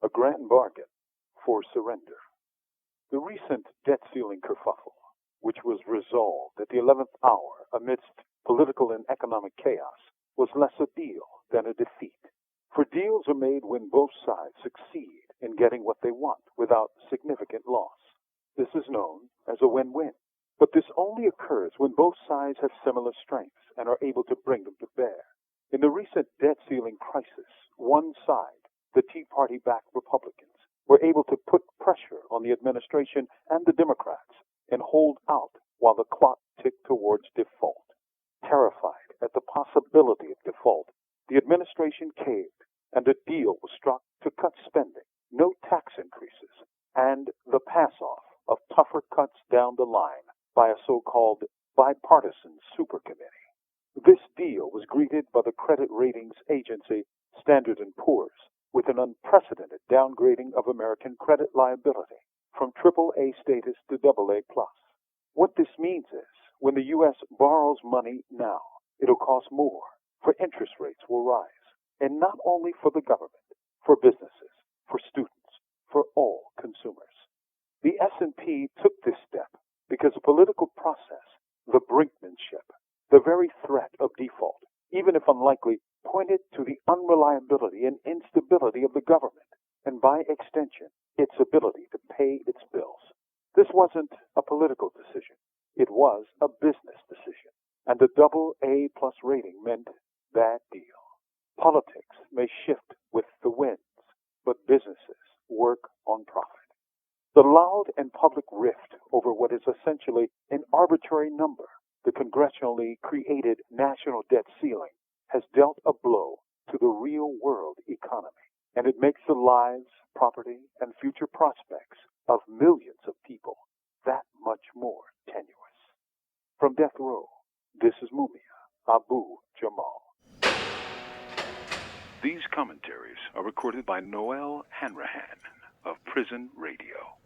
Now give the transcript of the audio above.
a grand bargain for surrender. The recent debt ceiling kerfuffle, which was resolved at the 11th hour amidst political and economic chaos, was less a deal than a defeat. For deals are made when both sides succeed in getting what they want without significant loss. This is known as a win-win. But this only occurs when both sides have similar strengths and are able to bring them to bear. In the recent debt ceiling crisis, one side, the Tea Party-backed Republicans, were able to put pressure on the administration and the Democrats and hold out while the clock ticked towards default. Terrified at the possibility of default, the administration caved and a deal was struck to cut spending, no tax increases, and the pass-off of tougher cuts down the line by a so-called bipartisan supercommittee. This deal was greeted by the credit ratings agency Standard & Poor's with an unprecedented downgrading of American credit liability from AAA status to AA+. What this means is, when the U.S. borrows money now, it'll cost more, for interest rates will rise, and not only for the government, for businesses, for students, for all consumers. The S&P took this step because the political process, the brinkmanship, the very threat of default, even if unlikely, pointed to the unreliability and instability of the government, and by extension, its ability to pay its bills. This wasn't a political decision. It was a business decision, and a AA+ rating meant bad deal. Politics may shift with the winds, but businesses work on profit. The loud and public rift over what is essentially an arbitrary number, the congressionally created national debt ceiling, has dealt a blow to the real-world economy, and it makes the lives, property, and future prospects of millions of people that much more tenuous. From Death Row, this is Mumia, Abu Jamal. These commentaries are recorded by Noel Hanrahan of Prison Radio.